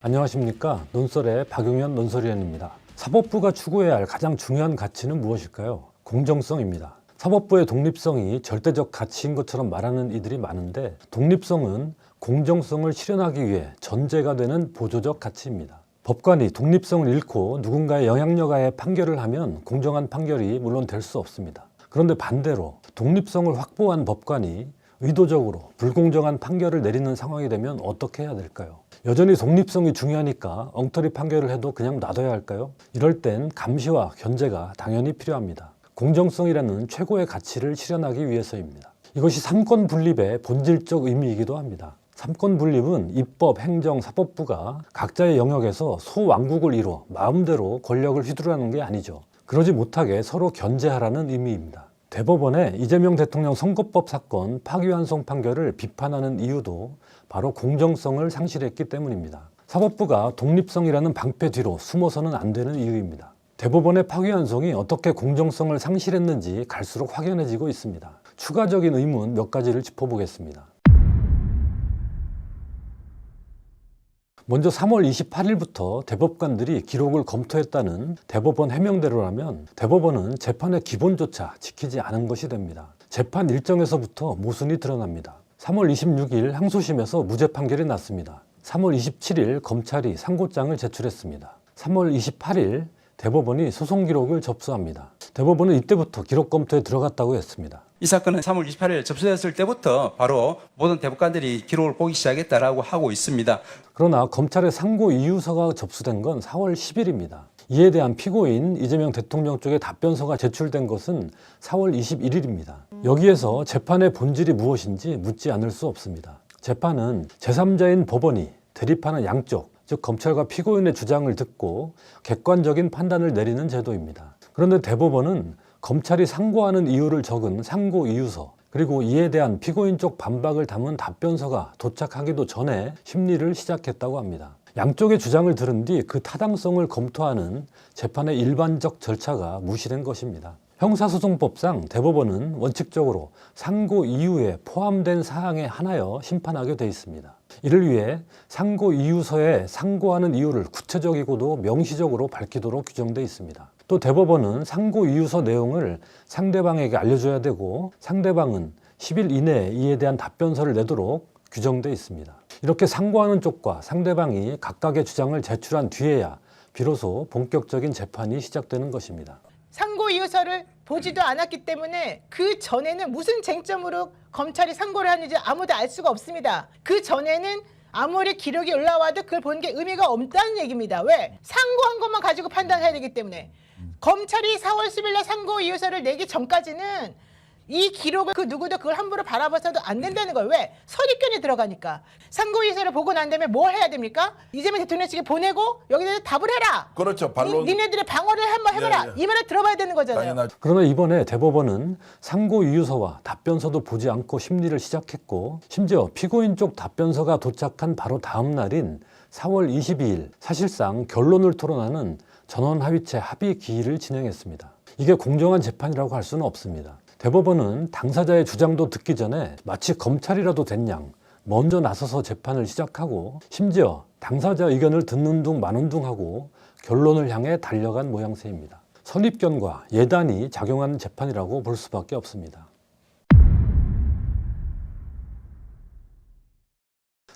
안녕하십니까. 논설의 박용현 논설위원입니다. 사법부가 추구해야 할 가장 중요한 가치는 무엇일까요? 공정성입니다. 사법부의 독립성이 절대적 가치인 것처럼 말하는 이들이 많은데, 독립성은 공정성을 실현하기 위해 전제가 되는 보조적 가치입니다. 법관이 독립성을 잃고 누군가의 영향력 하에 판결을 하면 공정한 판결이 물론 될 수 없습니다. 그런데 반대로 독립성을 확보한 법관이 의도적으로 불공정한 판결을 내리는 상황이 되면 어떻게 해야 될까요? 여전히 독립성이 중요하니까 엉터리 판결을 해도 그냥 놔둬야 할까요? 이럴 땐 감시와 견제가 당연히 필요합니다. 공정성이라는 최고의 가치를 실현하기 위해서입니다. 이것이 삼권 분립의 본질적 의미이기도 합니다. 삼권 분립은 입법, 행정, 사법부가 각자의 영역에서 소왕국을 이뤄 마음대로 권력을 휘두르는 게 아니죠. 그러지 못하게 서로 견제하라는 의미입니다. 대법원의 이재명 대통령 선거법 사건 파기환송 판결을 비판하는 이유도 바로 공정성을 상실했기 때문입니다. 사법부가 독립성이라는 방패 뒤로 숨어서는 안 되는 이유입니다. 대법원의 파기환송이 어떻게 공정성을 상실했는지 갈수록 확연해지고 있습니다. 추가적인 의문 몇 가지를 짚어보겠습니다. 먼저 3월 28일부터 대법관들이 기록을 검토했다는 대법원 해명대로라면 대법원은 재판의 기본조차 지키지 않은 것이 됩니다. 재판 일정에서부터 모순이 드러납니다. 3월 26일 항소심에서 무죄 판결이 났습니다. 3월 27일 검찰이 상고장을 제출했습니다. 3월 28일 대법원이 소송 기록을 접수합니다. 대법원은 이때부터 기록 검토에 들어갔다고 했습니다. 이 사건은 3월 28일 접수됐을 때부터 바로 모든 대법관들이 기록을 보기 시작했다라고 하고 있습니다. 그러나 검찰의 상고 이유서가 접수된 건 4월 10일입니다. 이에 대한 피고인 이재명 대통령 쪽의 답변서가 제출된 것은 4월 21일입니다. 여기에서 재판의 본질이 무엇인지 묻지 않을 수 없습니다. 재판은 제3자인 법원이 대립하는 양쪽, 즉 검찰과 피고인의 주장을 듣고 객관적인 판단을 내리는 제도입니다. 그런데 대법원은 검찰이 상고하는 이유를 적은 상고 이유서, 그리고 이에 대한 피고인 쪽 반박을 담은 답변서가 도착하기도 전에 심리를 시작했다고 합니다. 양쪽의 주장을 들은 뒤 그 타당성을 검토하는 재판의 일반적 절차가 무시된 것입니다. 형사소송법상 대법원은 원칙적으로 상고 이유에 포함된 사항에 한하여 심판하게 돼 있습니다. 이를 위해 상고 이유서에 상고하는 이유를 구체적이고도 명시적으로 밝히도록 규정되어 있습니다. 또 대법원은 상고 이유서 내용을 상대방에게 알려줘야 되고 상대방은 10일 이내에 이에 대한 답변서를 내도록 규정되어 있습니다. 이렇게 상고하는 쪽과 상대방이 각각의 주장을 제출한 뒤에야 비로소 본격적인 재판이 시작되는 것입니다. 상고 이유서를 보지도 않았기 때문에 그 전에는 무슨 쟁점으로 검찰이 상고를 하는지 아무도 알 수가 없습니다. 그 전에는 아무리 기록이 올라와도 그걸 보는 게 의미가 없다는 얘기입니다. 왜? 상고한 것만 가지고 판단해야 되기 때문에. 검찰이 4월 10일 날 상고 이유서를 내기 전까지는 이 기록을 그 누구도 그걸 함부로 바라봐서도 안 된다는 거예요. 왜? 선입견이 들어가니까. 상고 이유서를 보고 난 다음에 뭘 해야 됩니까? 이재명 대통령 측에 보내고 여기다 답을 해라. 그렇죠. 반론. 니네들의 방어를 한번 해봐라. 예. 이 말을 들어봐야 되는 거잖아요. 당연하죠. 그러나 이번에 대법원은 상고 이유서와 답변서도 보지 않고 심리를 시작했고, 심지어 피고인 쪽 답변서가 도착한 바로 다음 날인 4월 22일 사실상 결론을 토론하는 전원합의체 합의 기일을 진행했습니다. 이게 공정한 재판이라고 할 수는 없습니다. 대법원은 당사자의 주장도 듣기 전에 마치 검찰이라도 된 양 먼저 나서서 재판을 시작하고, 심지어 당사자 의견을 듣는 둥 마는 둥 하고 결론을 향해 달려간 모양새입니다. 선입견과 예단이 작용한 재판이라고 볼 수밖에 없습니다.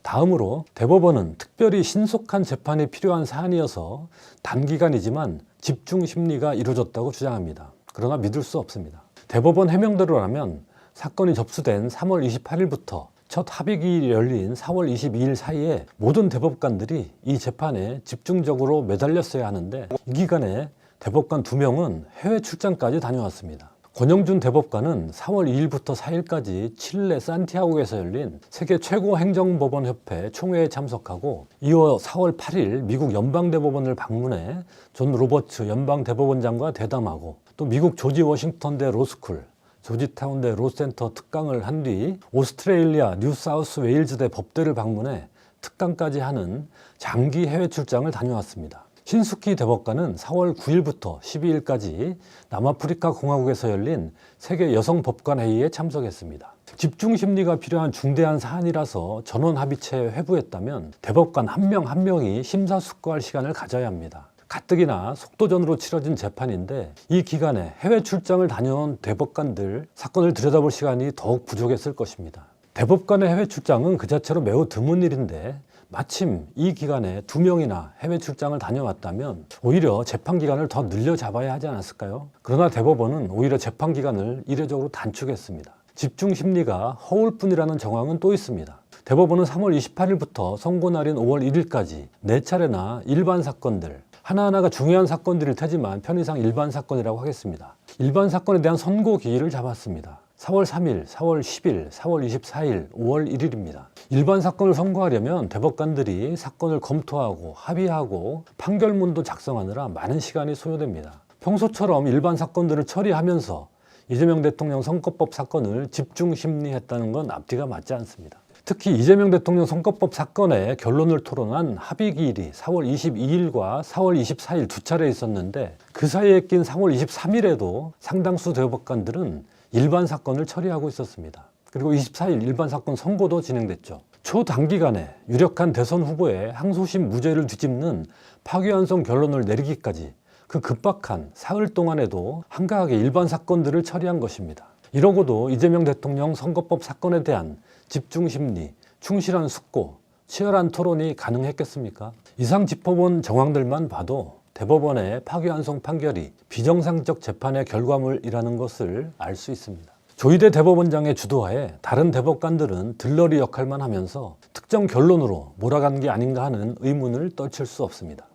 다음으로 대법원은 특별히 신속한 재판이 필요한 사안이어서 단기간이지만 집중 심리가 이루어졌다고 주장합니다. 그러나 믿을 수 없습니다. 대법원 해명대로라면 사건이 접수된 3월 28일부터 첫 합의기일이 열린 4월 22일 사이에 모든 대법관들이 이 재판에 집중적으로 매달렸어야 하는데, 이 기간에 대법관 2명은 해외 출장까지 다녀왔습니다. 권영준 대법관은 4월 2일부터 4일까지 칠레 산티아고에서 열린 세계 최고 행정법원협회 총회에 참석하고, 이어 4월 8일 미국 연방대법원을 방문해 존 로버츠 연방대법원장과 대담하고, 또 미국 조지 워싱턴대 로스쿨, 조지타운대 로센터 특강을 한 뒤 오스트레일리아 뉴사우스 웨일즈대 법대를 방문해 특강까지 하는 장기 해외 출장을 다녀왔습니다. 신숙희 대법관은 4월 9일부터 12일까지 남아프리카 공화국에서 열린 세계 여성법관회의에 참석했습니다. 집중심리가 필요한 중대한 사안이라서 전원합의체에 회부했다면 대법관 한 명 한 명이 심사숙고할 시간을 가져야 합니다. 가뜩이나 속도전으로 치러진 재판인데 이 기간에 해외 출장을 다녀온 대법관들 사건을 들여다볼 시간이 더욱 부족했을 것입니다. 대법관의 해외 출장은 그 자체로 매우 드문 일인데 마침 이 기간에 2명이나 해외 출장을 다녀왔다면 오히려 재판 기간을 더 늘려 잡아야 하지 않았을까요? 그러나 대법원은 오히려 재판 기간을 이례적으로 단축했습니다. 집중 심리가 허울 뿐이라는 정황은 또 있습니다. 대법원은 3월 28일부터 선고날인 5월 1일까지 4차례나 일반 사건들, 하나하나가 중요한 사건들일 테지만 편의상 일반 사건이라고 하겠습니다. 일반 사건에 대한 선고 기일을 잡았습니다. 4월 3일, 4월 10일, 4월 24일, 5월 1일입니다. 일반 사건을 선고하려면 대법관들이 사건을 검토하고 합의하고 판결문도 작성하느라 많은 시간이 소요됩니다. 평소처럼 일반 사건들을 처리하면서 이재명 대통령 선거법 사건을 집중 심리했다는 건 앞뒤가 맞지 않습니다. 특히 이재명 대통령 선거법 사건의 결론을 토론한 합의 기일이 4월 22일과 4월 24일 2차례 있었는데 그 사이에 낀 4월 23일에도 상당수 대법관들은 일반 사건을 처리하고 있었습니다. 그리고 24일 일반 사건 선고도 진행됐죠. 초단기간에 유력한 대선 후보의 항소심 무죄를 뒤집는 파기환송 결론을 내리기까지 그 급박한 사흘 동안에도 한가하게 일반 사건들을 처리한 것입니다. 이러고도 이재명 대통령 선거법 사건에 대한 집중심리, 충실한 숙고, 치열한 토론이 가능했겠습니까? 이상 짚어본 정황들만 봐도 대법원의 파기환송 판결이 비정상적 재판의 결과물이라는 것을 알 수 있습니다. 조희대 대법원장의 주도하에 다른 대법관들은 들러리 역할만 하면서 특정 결론으로 몰아간 게 아닌가 하는 의문을 떨칠 수 없습니다.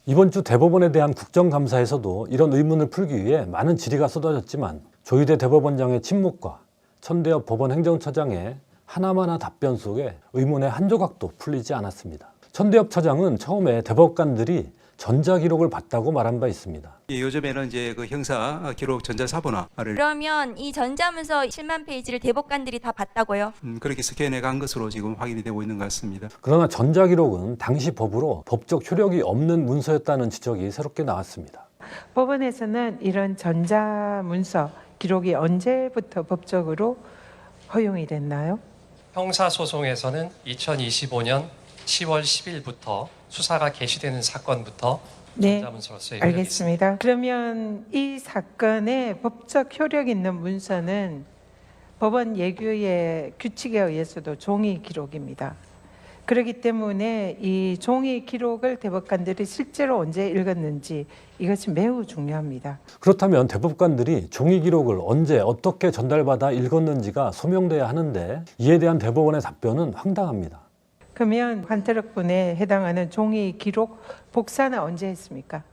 이번 주 대법원에 대한 국정감사에서도 이런 의문을 풀기 위해 많은 질의가 쏟아졌지만 조희대 대법원장의 침묵과 천대엽 법원 행정처장의 하나마나 답변 속에 의문의 한 조각도 풀리지 않았습니다. 천대엽 처장은 처음에 대법관들이 전자기록을 봤다고 말한 바 있습니다. 요즘에는 이제 그 형사 기록 전자사본화를 그러면 이 전자문서 7만 페이지를 대법관들이 다 봤다고요? 그렇게 스캔해 간 것으로 지금 확인이 되고 있는 것 같습니다. 그러나 전자기록은 당시 법으로 법적 효력이 없는 문서였다는 지적이 새롭게 나왔습니다. 법원에서는 이런 전자문서 기록이 언제부터 법적으로 허용이 됐나요? 형사소송에서는 2025년 10월 10일부터 수사가 개시되는 사건부터 네, 전자문서로서 이루어졌습니다. 알겠습니다. 그러면 이 사건의 법적 효력 있는 문서는 법원 예규의 규칙에 의해서도 종이 기록입니다. 그렇기 때문에 이 종이 기록을 대법관들이 실제로 언제 읽었는지 이것이 매우 중요합니다. 그렇다면 대법관들이 종이 기록을 언제 어떻게 전달받아 읽었는지가 소명돼야 하는데 이에 대한 대법원의 답변은 황당합니다. 그러면 관태력분에 해당하는 종이 기록 복사는 언제 했습니까?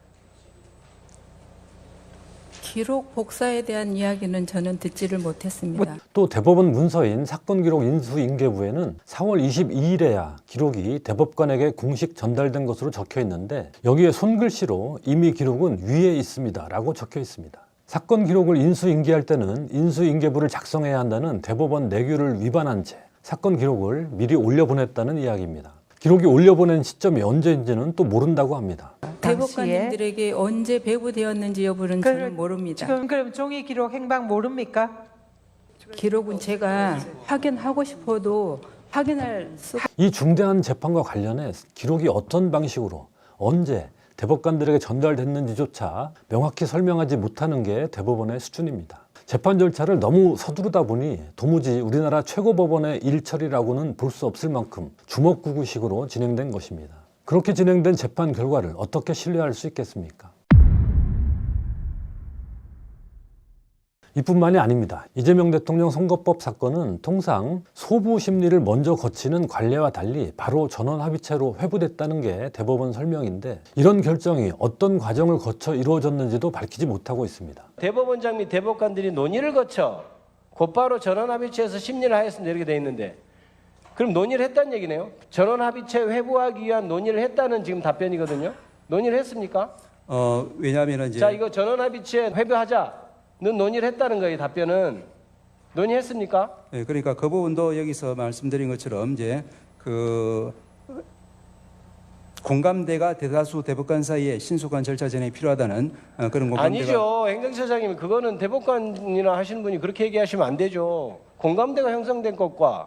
기록 복사에 대한 이야기는 저는 듣지를 못했습니다. 또 대법원 문서인 사건기록 인수인계부에는 4월 22일에야 기록이 대법관에게 공식 전달된 것으로 적혀 있는데 여기에 손글씨로 이미 기록은 위에 있습니다 라고 적혀 있습니다. 사건 기록을 인수인계할 때는 인수인계부를 작성해야 한다는 대법원 내규를 위반한 채 사건 기록을 미리 올려보냈다는 이야기입니다. 기록이 올려보낸 시점이 언제인지는 또 모른다고 합니다. 대법관님들에게 언제 배부되었는지 여부는 저는 모릅니다. 지금 그럼 종이 기록 행방 모릅니까? 기록은 제가 확인하고 싶어도 확인할 수 이 중대한 재판과 관련해 기록이 어떤 방식으로 언제 대법관들에게 전달됐는지조차 명확히 설명하지 못하는 게 대법원의 수준입니다. 재판 절차를 너무 서두르다 보니 도무지 우리나라 최고법원의 일처리라고는 볼 수 없을 만큼 주먹구구식으로 진행된 것입니다. 그렇게 진행된 재판 결과를 어떻게 신뢰할 수 있겠습니까? 이뿐만이 아닙니다. 이재명 대통령 선거법 사건은 통상 소부 심리를 먼저 거치는 관례와 달리 바로 전원합의체로 회부됐다는 게 대법원 설명인데 이런 결정이 어떤 과정을 거쳐 이루어졌는지도 밝히지 못하고 있습니다. 대법원장 및 대법관들이 논의를 거쳐 곧바로 전원합의체에서 심리를 하였습니다 이렇게 돼 있는데 그럼 논의를 했다는 얘기네요. 전원합의체 회부하기 위한 논의를 했다는 지금 답변이거든요. 논의를 했습니까? 왜냐하면 이제 자 이거 전원합의체 회부하자. 는 논의를 했다는 거예요. 답변은 논의했습니까? 네, 그러니까 그 부분도 여기서 말씀드린 것처럼 이제 그 공감대가 대다수 대법관 사이에 신속한 절차 진행이 필요하다는 그런 공감대가 아니죠. 행정처장님 그거는 대법관이나 하시는 분이 그렇게 얘기하시면 안 되죠. 공감대가 형성된 것과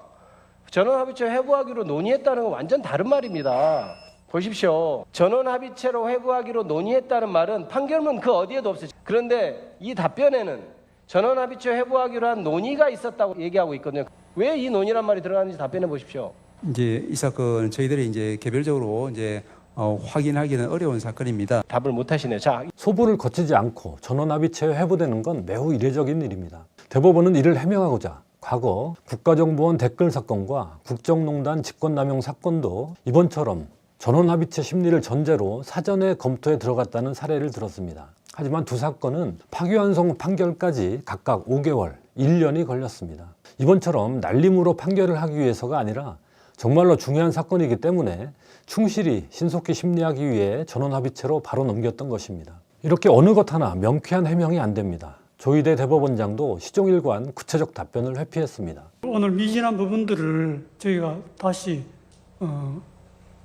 전원합의체 회부하기로 논의했다는 건 완전 다른 말입니다. 보십시오. 전원합의체로 회부하기로 논의했다는 말은 판결문 그 어디에도 없어요. 그런데 이 답변에는 전원합의체 회부하기로 한 논의가 있었다고 얘기하고 있거든요. 왜 이 논의란 말이 들어가는지 답변해 보십시오. 이제 이 사건 저희들이 이제 개별적으로 이제 확인하기는 어려운 사건입니다. 답을 못 하시네요. 자, 소부를 거치지 않고 전원합의체에 회부되는 건 매우 이례적인 일입니다. 대법원은 이를 해명하고자 과거 국가정보원 댓글 사건과 국정농단 직권남용 사건도 이번처럼 전원합의체 심리를 전제로 사전에 검토에 들어갔다는 사례를 들었습니다. 하지만 두 사건은 파기환송 판결까지 각각 5개월, 1년이 걸렸습니다. 이번처럼 날림으로 판결을 하기 위해서가 아니라 정말로 중요한 사건이기 때문에 충실히 신속히 심리하기 위해 전원합의체로 바로 넘겼던 것입니다. 이렇게 어느 것 하나 명쾌한 해명이 안 됩니다. 조희대 대법원장도 시종일관 구체적 답변을 회피했습니다. 오늘 미진한 부분들을 저희가 다시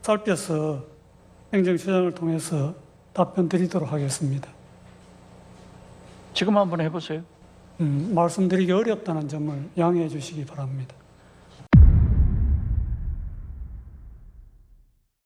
살펴서 행정처장을 통해서 답변 드리도록 하겠습니다. 지금 한번 해보세요. 말씀드리기 어렵다는 점을 양해해 주시기 바랍니다.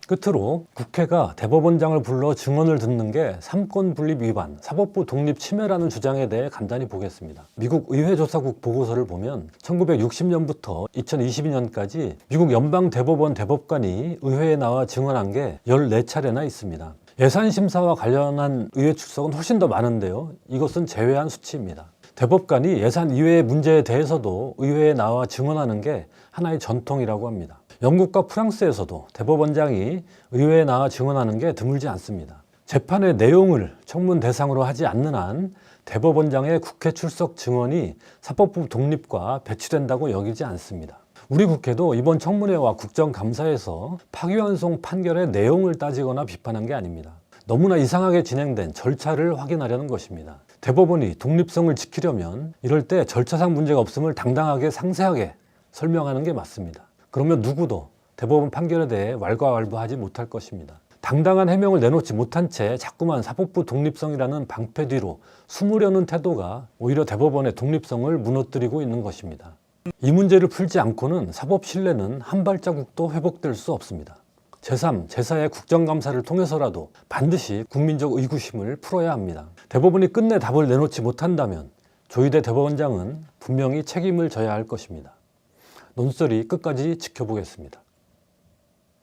끝으로 국회가 대법원장을 불러 증언을 듣는 게 삼권 분립 위반, 사법부 독립 침해라는 주장에 대해 간단히 보겠습니다. 미국 의회조사국 보고서를 보면 1960년부터 2022년까지 미국 연방대법원 대법관이 의회에 나와 증언한 게 14차례나 있습니다. 예산심사와 관련한 의회 출석은 훨씬 더 많은데요. 이것은 제외한 수치입니다. 대법관이 예산 이외의 문제에 대해서도 의회에 나와 증언하는 게 하나의 전통이라고 합니다. 영국과 프랑스에서도 대법원장이 의회에 나와 증언하는 게 드물지 않습니다. 재판의 내용을 청문 대상으로 하지 않는 한 대법원장의 국회 출석 증언이 사법부 독립과 배치된다고 여기지 않습니다. 우리 국회도 이번 청문회와 국정감사에서 파기환송 판결의 내용을 따지거나 비판한 게 아닙니다. 너무나 이상하게 진행된 절차를 확인하려는 것입니다. 대법원이 독립성을 지키려면 이럴 때 절차상 문제가 없음을 당당하게 상세하게 설명하는 게 맞습니다. 그러면 누구도 대법원 판결에 대해 왈가왈부하지 못할 것입니다. 당당한 해명을 내놓지 못한 채 자꾸만 사법부 독립성이라는 방패 뒤로 숨으려는 태도가 오히려 대법원의 독립성을 무너뜨리고 있는 것입니다. 이 문제를 풀지 않고는 사법 신뢰는 한 발자국도 회복될 수 없습니다. 제3, 제4의 국정감사를 통해서라도 반드시 국민적 의구심을 풀어야 합니다. 대법원이 끝내 답을 내놓지 못한다면 조희대 대법원장은 분명히 책임을 져야 할 것입니다. 논설이 끝까지 지켜보겠습니다.